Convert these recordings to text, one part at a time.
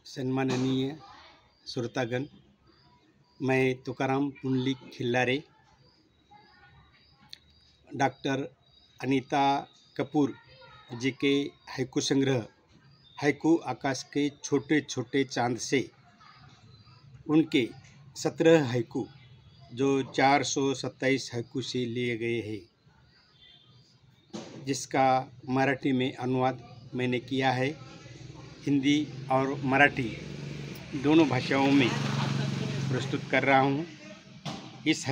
सन्माननीय श्रोतागण, मैं तुकाराम पुंडलिक खिल्लारे, डॉक्टर अनीता कपूर जी के हाइकू संग्रह हाइकू आकाश के छोटे छोटे चांद से उनके 17 हाइकू जो 427 हाइकू से लिए गए हैं, जिसका मराठी में अनुवाद मैंने किया है। हिंदी और मराठी दोनों भाषाओं में प्रस्तुत कर रहा हूँ। इस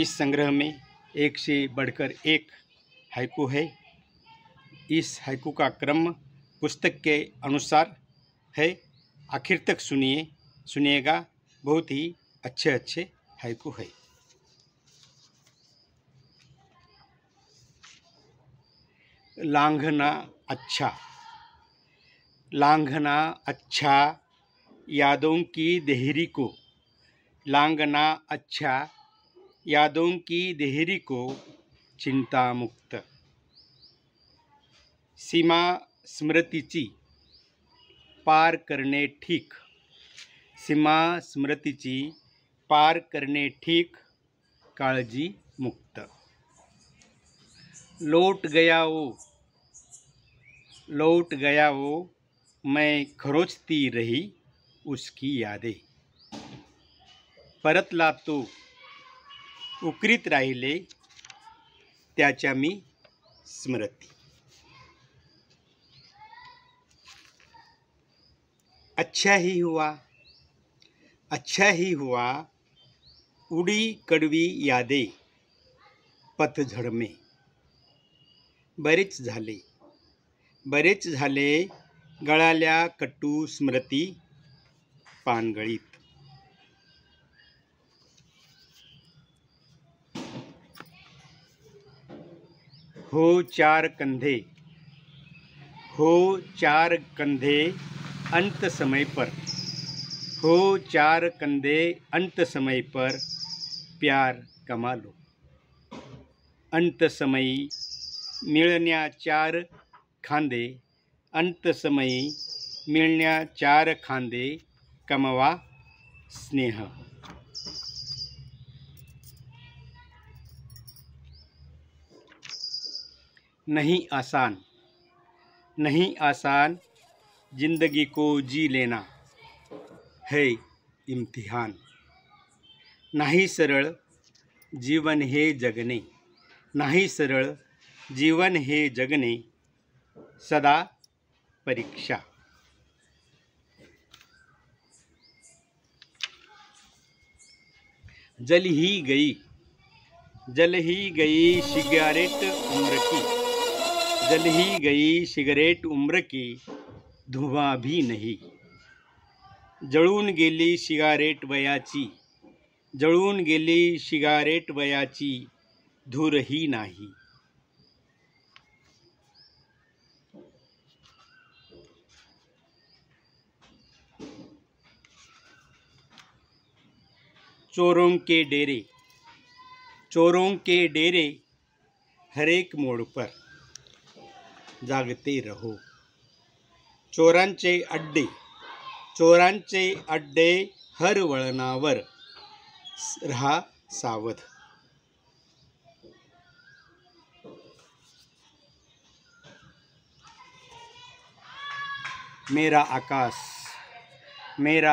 संग्रह में एक से बढ़कर एक हाइकू है। इस हाइकू का क्रम पुस्तक के अनुसार है। आखिर तक सुनिएगा, बहुत ही अच्छे हाइकू है। लांघना अच्छा, लांघना अच्छा यादों की देहरी को, लांघना अच्छा यादों की देहरी को, चिंता मुक्त। सीमा स्मृतीची पार करणे ठीक, सीमा स्मृतीची पार करणे ठीक, काळजी मुक्त। लौट गया वो मैं खरोचती रही उसकी यादें, परतला तो उकरीत राहिले त्याच्या मी स्मृती। अच्छा ही हुआ उड़ी कड़वी यादें पतझड़ में, बरेच झाले गळाल्या कटू स्मृती पानगळीत। हो चार कंधे अंत समय पर, हो चार कंधे अंत समय पर, प्यार कमा लो। अंत समयी मिळण्या चार खांदे, अंत समयी मिळण्या चार खांदे, कमवा स्नेह। नहीं आसान जिंदगी को जी लेना है इम्तिहान। नहीं सरल जीवन है जगने, नहीं सरल जीवन है जगने, सदा परीक्षा। जल ही गई सिगारेट उम्र की, जल ही गई सिगरेट उम्र की, धुआं भी नहीं। जळून गेली सिगारेट वयाची, जळून गेली सिगारेट वयाची, धूरही नाही। चोरों के डेरे हर एक मोड़ पर जागते रहो। चोरांचे अड्डे हर वळणावर रहा सावध। मेरा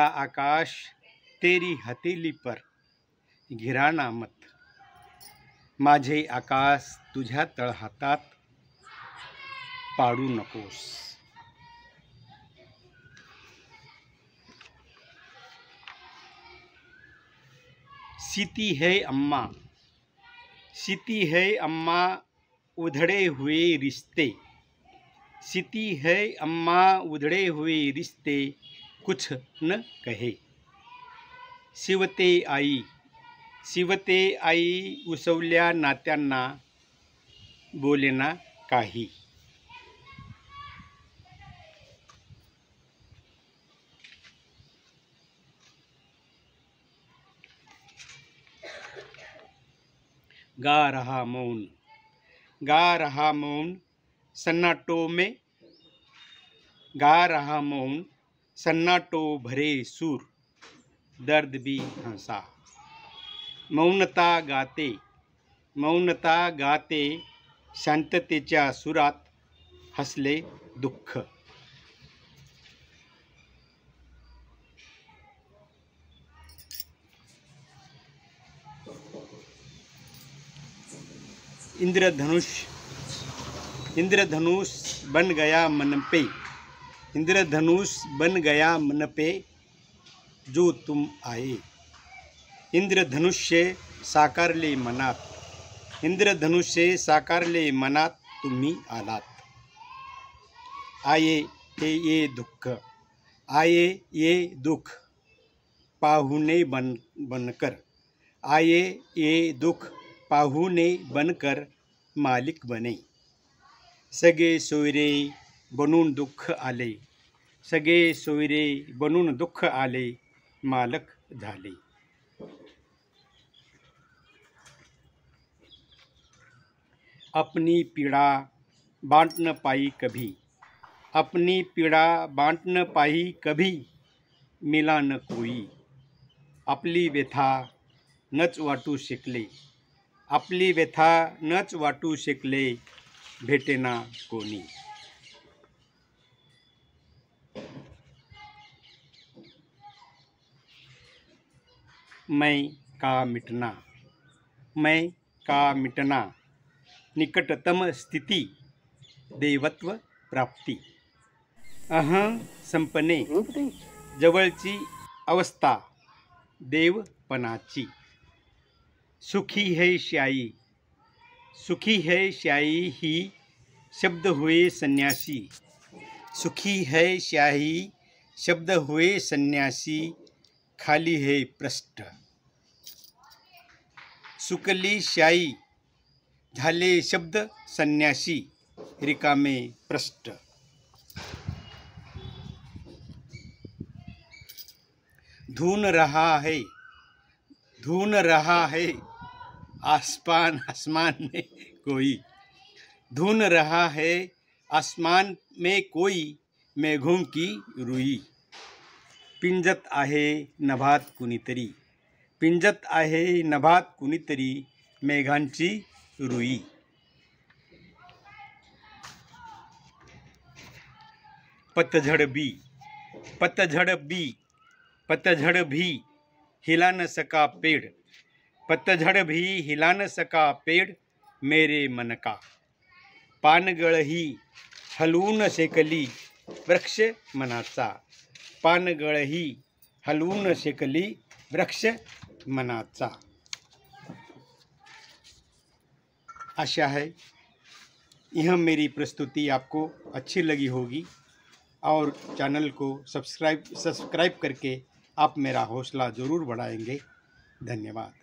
आकाश तेरी हथेली पर घिराना मत, माझे आकाश तुझ्या तळहातात पाडू नकोस। सीती है अम्मा उधड़े हुए रिश्ते, सीती है अम्मा उधड़े हुए रिश्ते, कुछ न कहे। शिवते आई उसवल्या नात्यांना, बोलेना काही। गा रहा मौन सन्नाटों में, गा रहा मौन सन्नाटो भरे सूर, दर्द भी हंसा। मौनता गाते शांततेच्या सुरात हसले दुःख। इंद्रधनुष बन गया मन पे, इंद्रधनुष बन गया मन पे जो तुम आए। इंद्रधनुष्य साकारले मनात, इंद्रधनुष्य साकारले मनात तुम्ही आलात। आये ये दुःख, आये ये दुःख पाहुणे बनकर, आये ये दुःख पाहुणे बनकर मालिक बने। सगळे सोयरे बनून दुःख आले, सगळे सोयरे बनून दुःख आले, मालक झाले। अपनी पीड़ा बांट न पाई कभी, अपनी पीड़ा बांट न पाई कभी, मिला न कोई। आपली व्यथा नच वाटू शकले, आपली व्यथा नच वाटू शकले, भेटेना कोणी। मैं का मिटना, मैं का मिटना, निकटतम स्थिती देवत्व प्राप्ती। अहं संपने जवळची अवस्था देवपणाची। सुखी है श्याई, सुखी है श्याई ही शब्द हुए सन्यासी। सुखी है श्याई शब्द हुए सन्यासी, खाली है पृष्ठ। सुकली श्याई झाले शब्द संन्यासी, रिकामे पृष्ठ। धून रहा है आसमान में कोई, धून रहा है आसमान में कोई, मेघों की रुई। पिंजत आहे नभात कुणीतरी, पिंजत आहे नभात कुणीतरी, मेघांची रुई। पतझड़ भी हिला न सका पेड़, पतझड़ भी हिला न सका पेड़ मेरे मन का। पानगळ ही हलवून शेकली वृक्ष मनाचा, पानगळ ही हलवून शेकली वृक्ष मनाचा। आशा है यह मेरी प्रस्तुति आपको अच्छी लगी होगी और चैनल को सब्सक्राइब करके आप मेरा हौसला ज़रूर बढ़ाएंगे। धन्यवाद।